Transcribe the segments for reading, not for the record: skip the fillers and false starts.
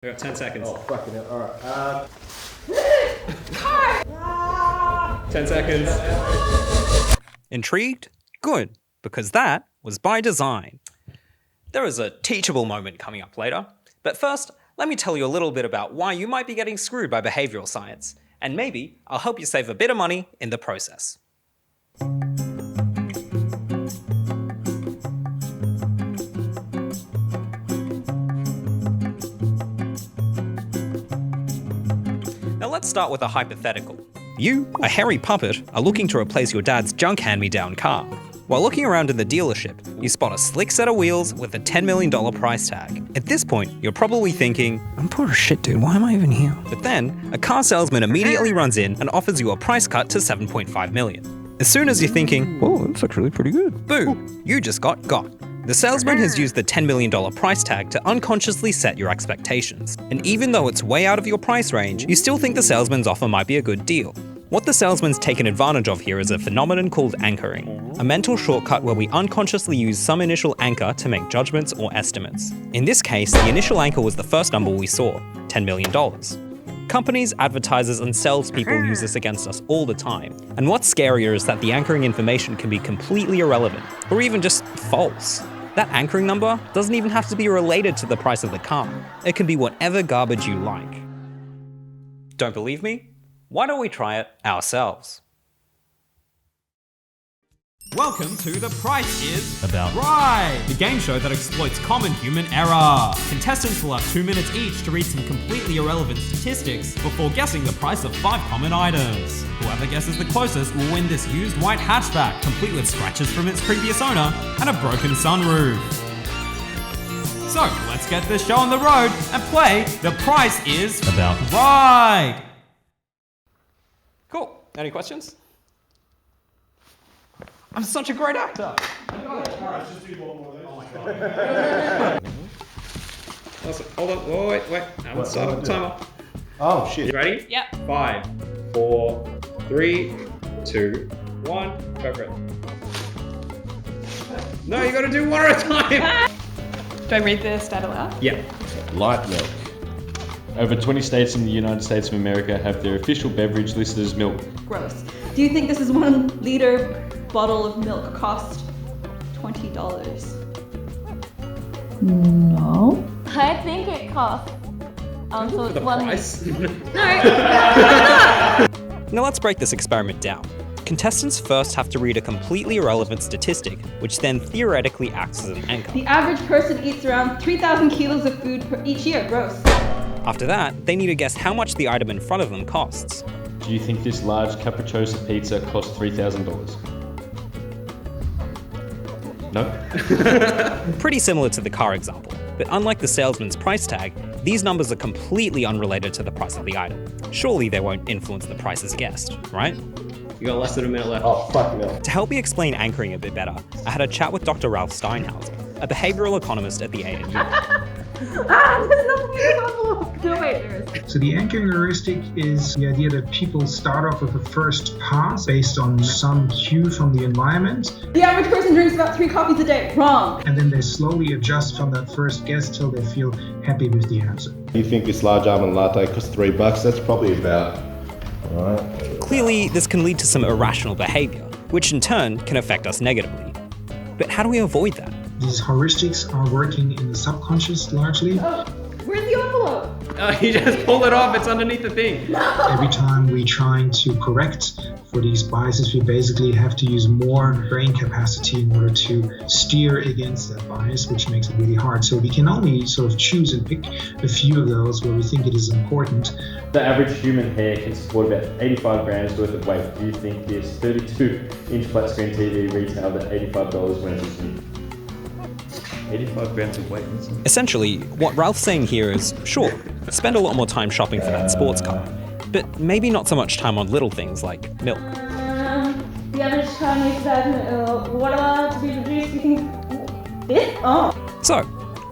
We got 10 seconds. Oh, fucking hell. Alright. 10 seconds. Intrigued? Good, because that was by design. There is a teachable moment coming up later, but first, let me tell you a little bit about why you might be getting screwed by behavioral science, and maybe I'll help you save a bit of money in the process. Now let's start with a hypothetical. You, a hairy puppet, are looking to replace your dad's junk hand-me-down car. While looking around in the dealership, you spot a slick set of wheels with a $10 million price tag. At this point, you're probably thinking, I'm poor as shit, dude, why am I even here? But then, a car salesman immediately runs in and offers you a price cut to $7.5 million. As soon as you're thinking, oh, that's actually pretty good, boom, you just got. The salesman has used the $10 million price tag to unconsciously set your expectations. And even though it's way out of your price range, you still think the salesman's offer might be a good deal. What the salesman's taken advantage of here is a phenomenon called anchoring, a mental shortcut where we unconsciously use some initial anchor to make judgments or estimates. In this case, the initial anchor was the first number we saw, $10 million. Companies, advertisers, and salespeople use this against us all the time. And what's scarier is that the anchoring information can be completely irrelevant, or even just false. That anchoring number doesn't even have to be related to the price of the car. It can be whatever garbage you like. Don't believe me? Why don't we try it ourselves? Welcome to The Price Is About Right, the game show that exploits common human error. Contestants will have 2 minutes each to read some completely irrelevant statistics before guessing the price of 5 common items. Whoever guesses the closest will win this used white hatchback, complete with scratches from its previous owner and a broken sunroof. So, let's get this show on the road and play The Price Is About Right. Cool. Any questions? I'm such a great actor. Alright, just do one more of those. Oh my god. Awesome. Hold on. Wait. I haven't started the timer. Oh shit. You ready? Yep. 5, 4, 3, 2, 1. Go for it. No, you gotta do one at a time. Do I read the stat aloud? Yeah. Light milk. Over 20 states in the United States of America have their official beverage listed as milk. Gross. Do you think this is 1 liter bottle of milk cost $20? No. I think it costs. So For it's the one. price. Now let's break this experiment down. Contestants first have to read a completely irrelevant statistic, which then theoretically acts as an anchor. The average person eats around 3,000 kilos of food each year. Gross. After that, they need to guess how much the item in front of them costs. Do you think this large capriccio pizza costs $3,000? No? Pretty similar to the car example, but unlike the salesman's price tag, these numbers are completely unrelated to the price of the item. Surely they won't influence the prices guessed, right? You got less than a minute left. Oh fucking hell. To help me explain anchoring a bit better, I had a chat with Dr. Ralph Steinhauser, a behavioral economist at the ANU. There's nothing in the envelope. No, wait, there is. So the anchoring heuristic is the idea that people start off with a first pass based on some cue from the environment, The average person drinks about 3 coffees a day. Wrong. and then they slowly adjust from that first guess till they feel happy with the answer. You think this large almond latte costs $3? That's probably about. Alright. Clearly, this can lead to some irrational behavior, which in turn can affect us negatively. But how do we avoid that? These heuristics are working in the subconscious largely. Oh, where's the envelope? You just pull it off. It's underneath the thing. Every time we're trying to correct for these biases, we basically have to use more brain capacity in order to steer against that bias, which makes it really hard. So we can only sort of choose and pick a few of those where we think it is important. The average human hair can support about 85 grams worth of weight. Do you think this 32-inch flat screen TV retailed at $85 when it was new? 85 grams of weight. Essentially, what Ralph's saying here is, sure, spend a lot more time shopping for that sports car, but maybe not so much time on little things like milk. The average Chinese water to be produced, you think this? Oh. So,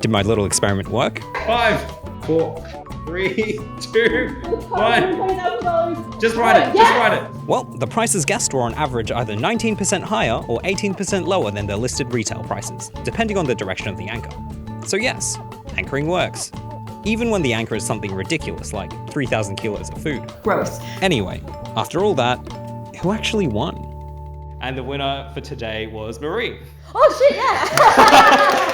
did my little experiment work? 5, 4, 3, 2, 1. $20,000. Just write it. Just write it. Well, the prices guessed were on average either 19% higher or 18% lower than their listed retail prices, depending on the direction of the anchor. So yes, anchoring works. even when the anchor is something ridiculous like 3,000 kilos of food. Gross. Anyway, after all that, who actually won? And the winner for today was Marie. Oh shit, yeah!